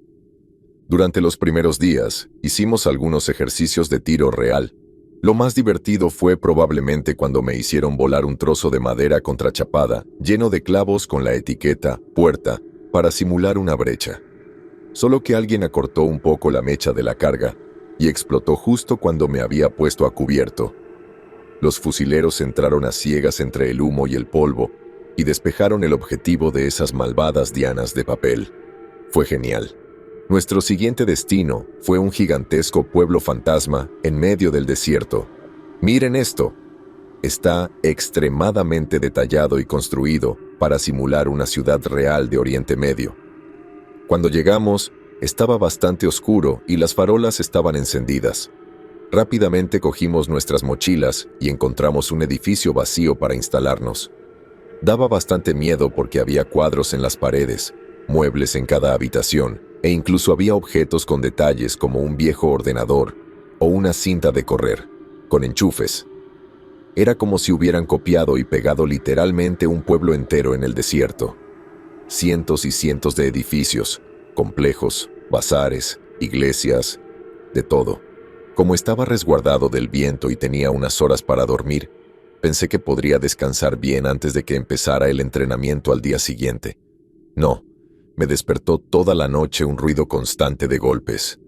Durante los primeros días, hicimos algunos ejercicios de tiro real. Lo más divertido fue probablemente cuando me hicieron volar un trozo de madera contrachapada, lleno de clavos con la etiqueta «puerta», para simular una brecha. Solo que alguien acortó un poco la mecha de la carga, y explotó justo cuando me había puesto a cubierto. Los fusileros entraron a ciegas entre el humo y el polvo y despejaron el objetivo de esas malvadas dianas de papel. Fue genial. Nuestro siguiente destino fue un gigantesco pueblo fantasma en medio del desierto. Miren esto. Está extremadamente detallado y construido para simular una ciudad real de Oriente Medio. Cuando llegamos, estaba bastante oscuro y las farolas estaban encendidas. Rápidamente cogimos nuestras mochilas y encontramos un edificio vacío para instalarnos. Daba bastante miedo porque había cuadros en las paredes, muebles en cada habitación, e incluso había objetos con detalles como un viejo ordenador o una cinta de correr, con enchufes. Era como si hubieran copiado y pegado literalmente un pueblo entero en el desierto. Cientos y cientos de edificios, complejos, bazares, iglesias, de todo. Como estaba resguardado del viento y tenía unas horas para dormir, pensé que podría descansar bien antes de que empezara el entrenamiento al día siguiente. No, me despertó toda la noche un ruido constante de golpes.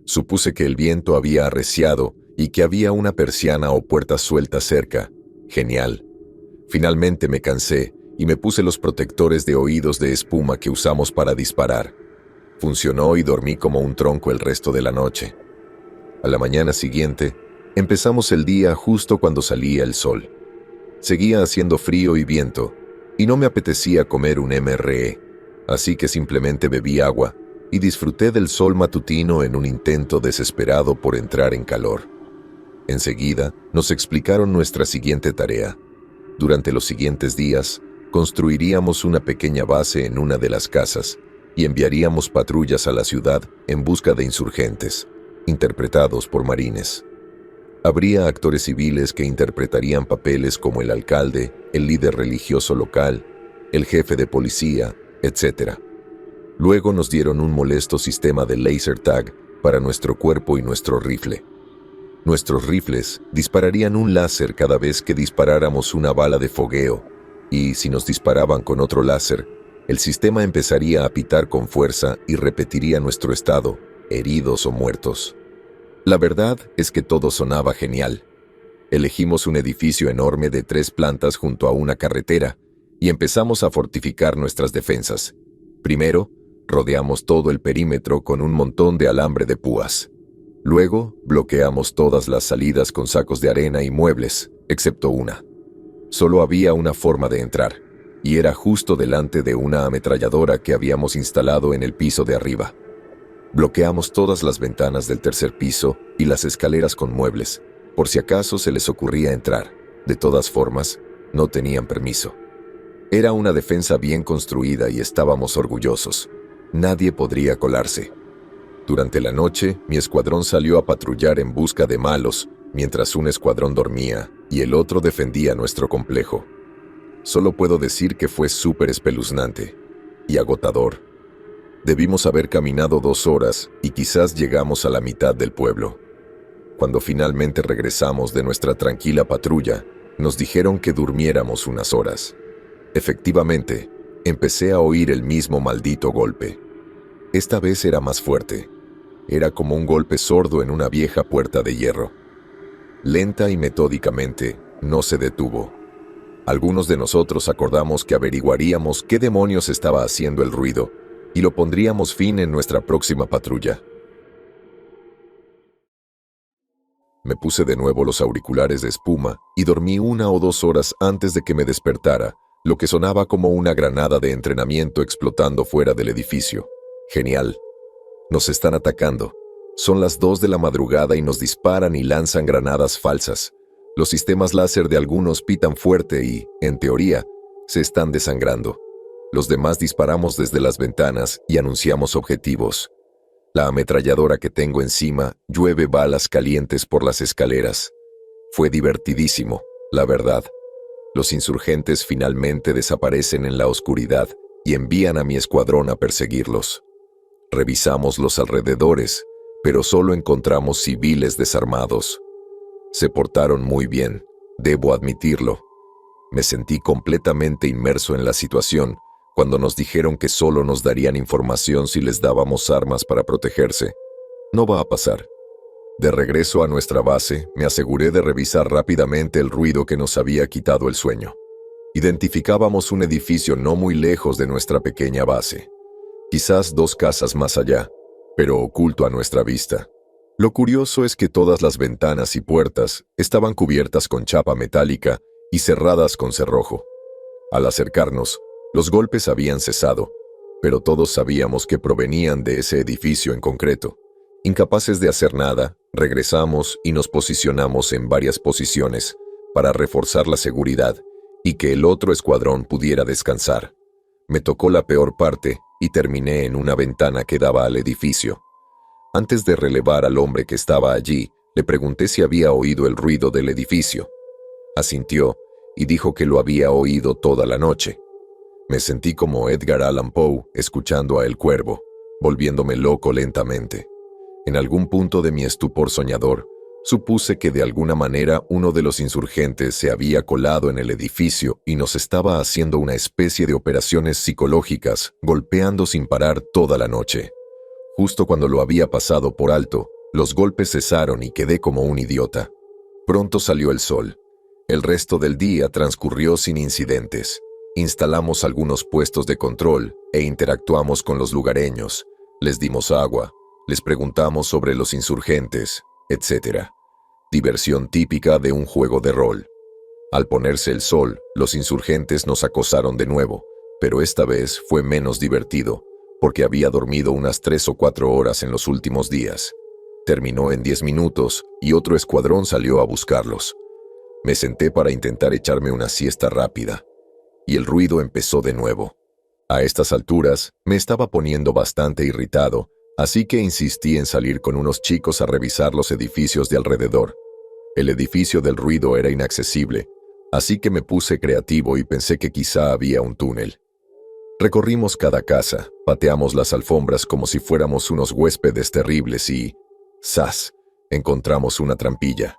Supuse que el viento había arreciado y que había una persiana o puerta suelta cerca. Genial. Finalmente me cansé y me puse los protectores de oídos de espuma que usamos para disparar. Funcionó y dormí como un tronco el resto de la noche. A la mañana siguiente, empezamos el día justo cuando salía el sol. Seguía haciendo frío y viento, y no me apetecía comer un MRE. así que simplemente bebí agua y disfruté del sol matutino en un intento desesperado por entrar en calor. Enseguida, nos explicaron nuestra siguiente tarea. Durante los siguientes días, construiríamos una pequeña base en una de las casas y enviaríamos patrullas a la ciudad en busca de insurgentes, interpretados por marines. Habría actores civiles que interpretarían papeles como el alcalde, el líder religioso local, el jefe de policía, etc. Luego nos dieron un molesto sistema de laser tag para nuestro cuerpo y nuestro rifle. Nuestros rifles dispararían un láser cada vez que disparáramos una bala de fogueo, y si nos disparaban con otro láser, el sistema empezaría a pitar con fuerza y repetiría nuestro estado, heridos o muertos. La verdad es que todo sonaba genial. Elegimos un edificio enorme de 3 plantas junto a una carretera y empezamos a fortificar nuestras defensas. Primero, rodeamos todo el perímetro con un montón de alambre de púas. Luego, bloqueamos todas las salidas con sacos de arena y muebles, excepto una. Solo había una forma de entrar, y era justo delante de una ametralladora que habíamos instalado en el piso de arriba. Bloqueamos todas las ventanas del tercer piso y las escaleras con muebles, por si acaso se les ocurría entrar. De todas formas, no tenían permiso. Era una defensa bien construida y estábamos orgullosos. Nadie podría colarse. Durante la noche, mi escuadrón salió a patrullar en busca de malos, mientras un escuadrón dormía y el otro defendía nuestro complejo. Solo puedo decir que fue súper espeluznante y agotador. Debimos haber caminado 2 horas y quizás llegamos a la mitad del pueblo. Cuando finalmente regresamos de nuestra tranquila patrulla, nos dijeron que durmiéramos unas horas. Efectivamente, empecé a oír el mismo maldito golpe. Esta vez era más fuerte. Era como un golpe sordo en una vieja puerta de hierro. Lenta y metódicamente, no se detuvo. Algunos de nosotros acordamos que averiguaríamos qué demonios estaba haciendo el ruido y lo pondríamos fin en nuestra próxima patrulla. Me puse de nuevo los auriculares de espuma y dormí 1 o 2 horas antes de que me despertara, lo que sonaba como una granada de entrenamiento explotando fuera del edificio. Genial. Nos están atacando. Son las 2 de la madrugada y nos disparan y lanzan granadas falsas. Los sistemas láser de algunos pitan fuerte y, en teoría, se están desangrando. Los demás disparamos desde las ventanas y anunciamos objetivos. La ametralladora que tengo encima llueve balas calientes por las escaleras. Fue divertidísimo, la verdad. Los insurgentes finalmente desaparecen en la oscuridad y envían a mi escuadrón a perseguirlos. Revisamos los alrededores, pero solo encontramos civiles desarmados. Se portaron muy bien, debo admitirlo. Me sentí completamente inmerso en la situación cuando nos dijeron que solo nos darían información si les dábamos armas para protegerse. No va a pasar. De regreso a nuestra base, me aseguré de revisar rápidamente el ruido que nos había quitado el sueño. Identificábamos un edificio no muy lejos de nuestra pequeña base. Quizás 2 casas más allá, pero oculto a nuestra vista. Lo curioso es que todas las ventanas y puertas estaban cubiertas con chapa metálica y cerradas con cerrojo. Al acercarnos, los golpes habían cesado, pero todos sabíamos que provenían de ese edificio en concreto. Incapaces de hacer nada, regresamos y nos posicionamos en varias posiciones para reforzar la seguridad y que el otro escuadrón pudiera descansar. Me tocó la peor parte y terminé en una ventana que daba al edificio. Antes de relevar al hombre que estaba allí, le pregunté si había oído el ruido del edificio. Asintió y dijo que lo había oído toda la noche. Me sentí como Edgar Allan Poe escuchando a El Cuervo, volviéndome loco lentamente. En algún punto de mi estupor soñador, supuse que de alguna manera uno de los insurgentes se había colado en el edificio y nos estaba haciendo una especie de operaciones psicológicas, golpeando sin parar toda la noche. Justo cuando lo había pasado por alto, los golpes cesaron y quedé como un idiota. Pronto salió el sol. El resto del día transcurrió sin incidentes. Instalamos algunos puestos de control e interactuamos con los lugareños. Les dimos agua, les preguntamos sobre los insurgentes, etc. Diversión típica de un juego de rol. Al ponerse el sol, los insurgentes nos acosaron de nuevo, Pero esta vez fue menos divertido, porque había dormido unas 3 o 4 horas en los últimos días. Terminó en 10 minutos y otro escuadrón salió a buscarlos. Me senté para intentar echarme una siesta rápida, y el ruido empezó de nuevo. A estas alturas me estaba poniendo bastante irritado, así que insistí en salir con unos chicos a revisar los edificios de alrededor. El edificio del ruido era inaccesible, así que me puse creativo y pensé que quizá había un túnel. Recorrimos cada casa, pateamos las alfombras como si fuéramos unos huéspedes terribles y, ¡zas!, encontramos una trampilla.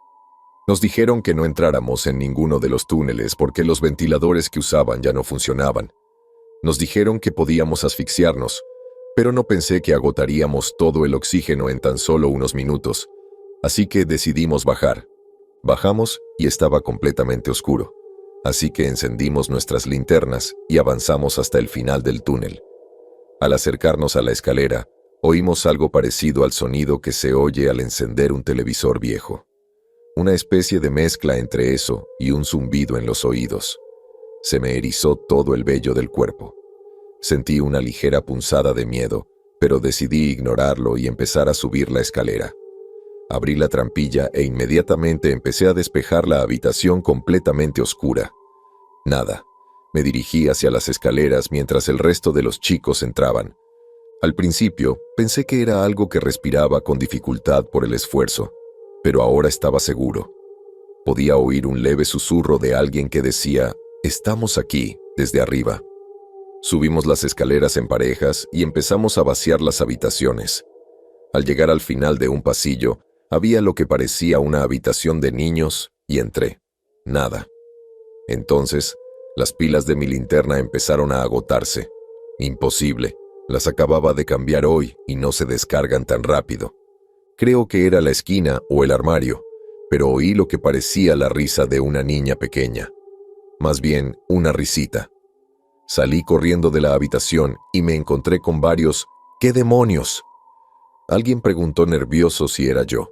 Nos dijeron que no entráramos en ninguno de los túneles porque los ventiladores que usaban ya no funcionaban. Nos dijeron que podíamos asfixiarnos, pero no pensé que agotaríamos todo el oxígeno en tan solo unos minutos, así que decidimos bajar. Bajamos y estaba completamente oscuro, así que encendimos nuestras linternas y avanzamos hasta el final del túnel. Al acercarnos a la escalera, oímos algo parecido al sonido que se oye al encender un televisor viejo. Una especie de mezcla entre eso y un zumbido en los oídos. Se me erizó todo el vello del cuerpo. Sentí una ligera punzada de miedo, pero decidí ignorarlo y empezar a subir la escalera. Abrí la trampilla e inmediatamente empecé a despejar la habitación completamente oscura. Nada. Me dirigí hacia las escaleras mientras el resto de los chicos entraban. Al principio, pensé que era algo que respiraba con dificultad por el esfuerzo, pero ahora estaba seguro. Podía oír un leve susurro de alguien que decía, «Estamos aquí», desde arriba. Subimos las escaleras en parejas y empezamos a vaciar las habitaciones. Al llegar al final de un pasillo, había lo que parecía una habitación de niños y entré. Nada. Entonces, las pilas de mi linterna empezaron a agotarse. Imposible. Las acababa de cambiar hoy y no se descargan tan rápido. Creo que era la esquina o el armario, pero oí lo que parecía la risa de una niña pequeña. Más bien, una risita. Salí corriendo de la habitación y me encontré con varios «¿Qué demonios?». Alguien preguntó nervioso si era yo.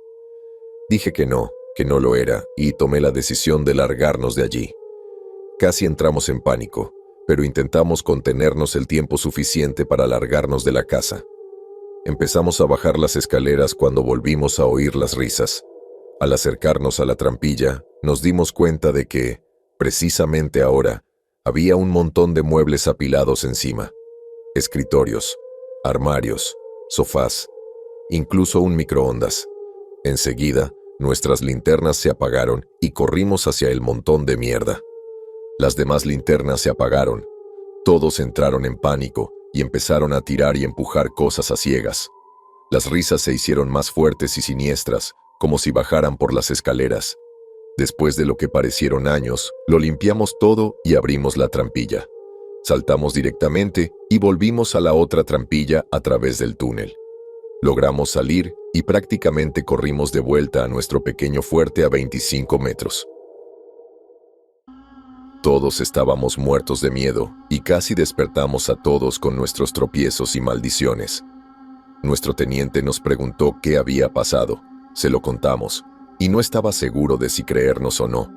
Dije que no lo era, y tomé la decisión de largarnos de allí. Casi entramos en pánico, pero intentamos contenernos el tiempo suficiente para largarnos de la casa. Empezamos a bajar las escaleras cuando volvimos a oír las risas. Al acercarnos a la trampilla, nos dimos cuenta de que, precisamente ahora, había un montón de muebles apilados encima. Escritorios, armarios, sofás, incluso un microondas. Enseguida, nuestras linternas se apagaron y corrimos hacia el montón de mierda. Las demás linternas se apagaron. Todos entraron en pánico y empezaron a tirar y empujar cosas a ciegas. Las risas se hicieron más fuertes y siniestras, como si bajaran por las escaleras. Después de lo que parecieron años, lo limpiamos todo y abrimos la trampilla. Saltamos directamente y volvimos a la otra trampilla a través del túnel. Logramos salir y prácticamente corrimos de vuelta a nuestro pequeño fuerte a 25 metros. Todos estábamos muertos de miedo y casi despertamos a todos con nuestros tropiezos y maldiciones. Nuestro teniente nos preguntó qué había pasado. Se lo contamos, y no estaba seguro de si creernos o no.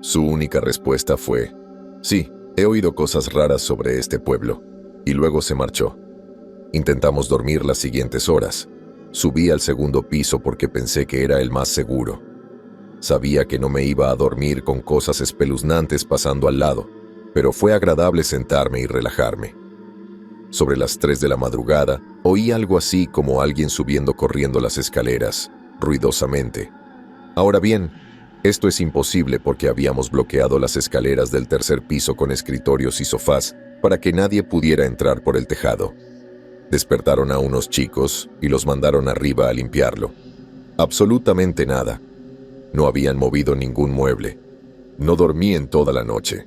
Su única respuesta fue, «Sí, he oído cosas raras sobre este pueblo», y luego se marchó. Intentamos dormir las siguientes horas. Subí al segundo piso porque pensé que era el más seguro. Sabía que no me iba a dormir con cosas espeluznantes pasando al lado, pero fue agradable sentarme y relajarme. Sobre las 3 de la madrugada, oí algo así como alguien subiendo corriendo las escaleras, ruidosamente. Ahora bien, esto es imposible porque habíamos bloqueado las escaleras del tercer piso con escritorios y sofás para que nadie pudiera entrar por el tejado. Despertaron a unos chicos y los mandaron arriba a limpiarlo. Absolutamente nada. No habían movido ningún mueble. No dormí en toda la noche.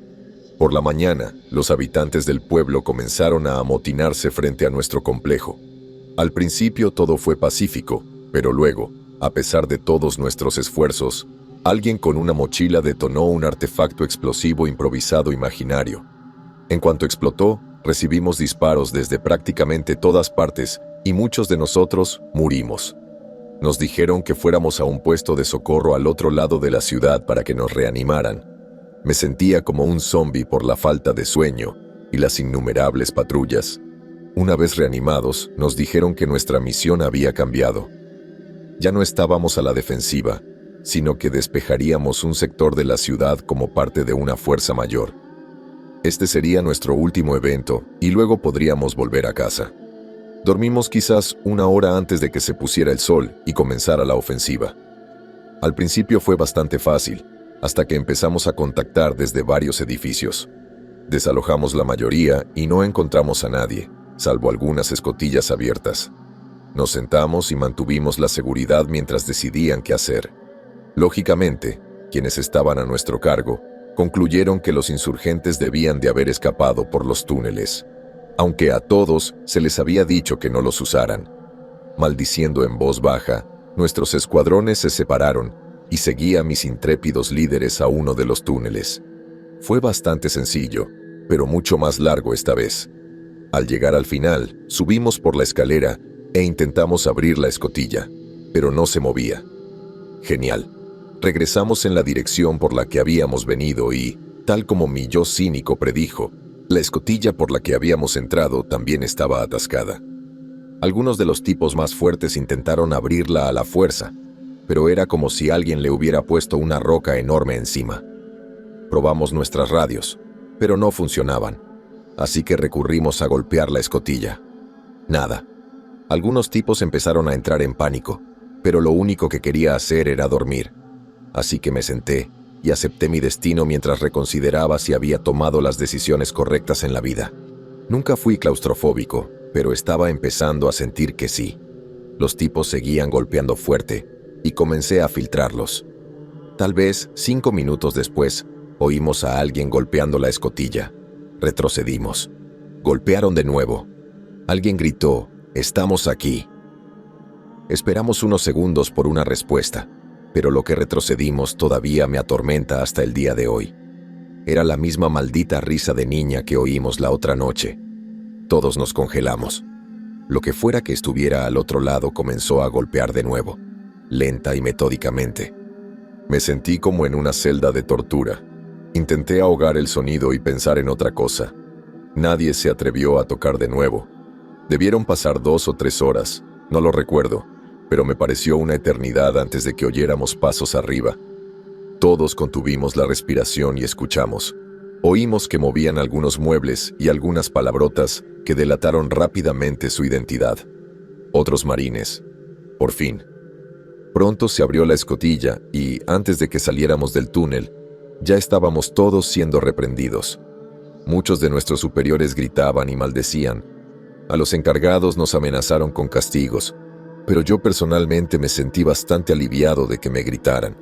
Por la mañana, los habitantes del pueblo comenzaron a amotinarse frente a nuestro complejo. Al principio todo fue pacífico, pero luego, a pesar de todos nuestros esfuerzos, alguien con una mochila detonó un artefacto explosivo improvisado imaginario. En cuanto explotó, recibimos disparos desde prácticamente todas partes y muchos de nosotros morimos. Nos dijeron que fuéramos a un puesto de socorro al otro lado de la ciudad para que nos reanimaran. Me sentía como un zombi por la falta de sueño, y las innumerables patrullas. Una vez reanimados, nos dijeron que nuestra misión había cambiado. Ya no estábamos a la defensiva, sino que despejaríamos un sector de la ciudad como parte de una fuerza mayor. Este sería nuestro último evento y luego podríamos volver a casa. Dormimos quizás una hora antes de que se pusiera el sol y comenzara la ofensiva. Al principio fue bastante fácil, hasta que empezamos a contactar desde varios edificios. Desalojamos la mayoría y no encontramos a nadie, salvo algunas escotillas abiertas. Nos sentamos y mantuvimos la seguridad mientras decidían qué hacer. Lógicamente, quienes estaban a nuestro cargo concluyeron que los insurgentes debían de haber escapado por los túneles, aunque a todos se les había dicho que no los usaran. Maldiciendo en voz baja, nuestros escuadrones se separaron y seguí a mis intrépidos líderes a uno de los túneles. Fue bastante sencillo, pero mucho más largo esta vez. Al llegar al final, subimos por la escalera e intentamos abrir la escotilla, pero no se movía. Genial. Regresamos en la dirección por la que habíamos venido y, tal como mi yo cínico predijo, la escotilla por la que habíamos entrado también estaba atascada. Algunos de los tipos más fuertes intentaron abrirla a la fuerza, pero era como si alguien le hubiera puesto una roca enorme encima. Probamos nuestras radios, pero no funcionaban, así que recurrimos a golpear la escotilla. Nada. Algunos tipos empezaron a entrar en pánico, pero lo único que quería hacer era dormir. Así que me senté y acepté mi destino mientras reconsideraba si había tomado las decisiones correctas en la vida. Nunca fui claustrofóbico, pero estaba empezando a sentir que sí. Los tipos seguían golpeando fuerte y comencé a filtrarlos. Tal vez 5 minutos después, oímos a alguien golpeando la escotilla. Retrocedimos. Golpearon de nuevo. Alguien gritó, «¡Estamos aquí!». Esperamos unos segundos por una respuesta, pero lo que retrocedimos todavía me atormenta hasta el día de hoy. Era la misma maldita risa de niña que oímos la otra noche. Todos nos congelamos. Lo que fuera que estuviera al otro lado comenzó a golpear de nuevo, lenta y metódicamente. Me sentí como en una celda de tortura. Intenté ahogar el sonido y pensar en otra cosa. Nadie se atrevió a tocar de nuevo. Debieron pasar 2 o 3 horas, no lo recuerdo, pero me pareció una eternidad antes de que oyéramos pasos arriba. Todos contuvimos la respiración y escuchamos. Oímos que movían algunos muebles y algunas palabrotas que delataron rápidamente su identidad. Otros marines. Por fin. Pronto se abrió la escotilla y, antes de que saliéramos del túnel, ya estábamos todos siendo reprendidos. Muchos de nuestros superiores gritaban y maldecían. A los encargados nos amenazaron con castigos, pero yo personalmente me sentí bastante aliviado de que me gritaran.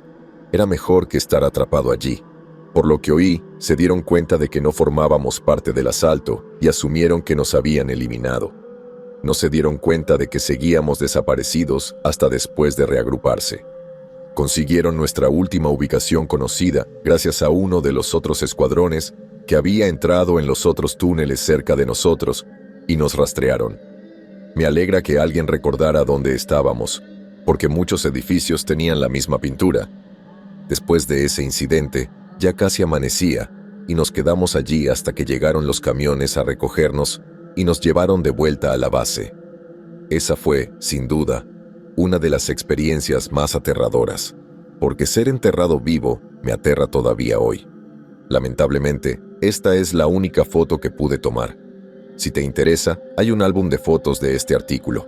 Era mejor que estar atrapado allí. Por lo que oí, se dieron cuenta de que no formábamos parte del asalto y asumieron que nos habían eliminado. No se dieron cuenta de que seguíamos desaparecidos hasta después de reagruparse. Consiguieron nuestra última ubicación conocida gracias a uno de los otros escuadrones que había entrado en los otros túneles cerca de nosotros y nos rastrearon. Me alegra que alguien recordara dónde estábamos, porque muchos edificios tenían la misma pintura. Después de ese incidente, ya casi amanecía y nos quedamos allí hasta que llegaron los camiones a recogernos y nos llevaron de vuelta a la base. Esa fue, sin duda, una de las experiencias más aterradoras, porque ser enterrado vivo me aterra todavía hoy. Lamentablemente, esta es la única foto que pude tomar. Si te interesa, hay un álbum de fotos de este artículo.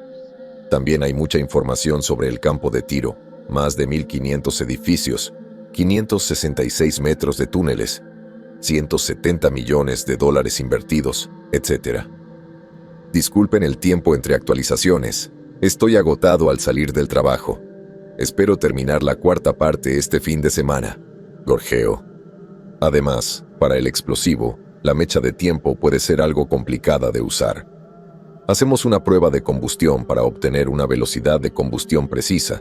También hay mucha información sobre el campo de tiro, más de 1.500 edificios, 566 metros de túneles, 170 millones de dólares invertidos, etc. Disculpen el tiempo entre actualizaciones. Estoy agotado al salir del trabajo. Espero terminar la 4ª parte este fin de semana. Gorgeo. Además, para el explosivo, la mecha de tiempo puede ser algo complicada de usar. Hacemos una prueba de combustión para obtener una velocidad de combustión precisa,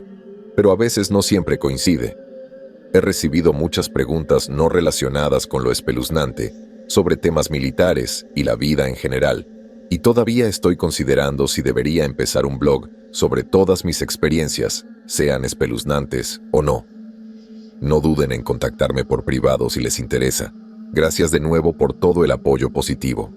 pero a veces no siempre coincide. He recibido muchas preguntas no relacionadas con lo espeluznante sobre temas militares y la vida en general, y todavía estoy considerando si debería empezar un blog sobre todas mis experiencias, sean espeluznantes o no. No duden en contactarme por privado si les interesa. Gracias de nuevo por todo el apoyo positivo.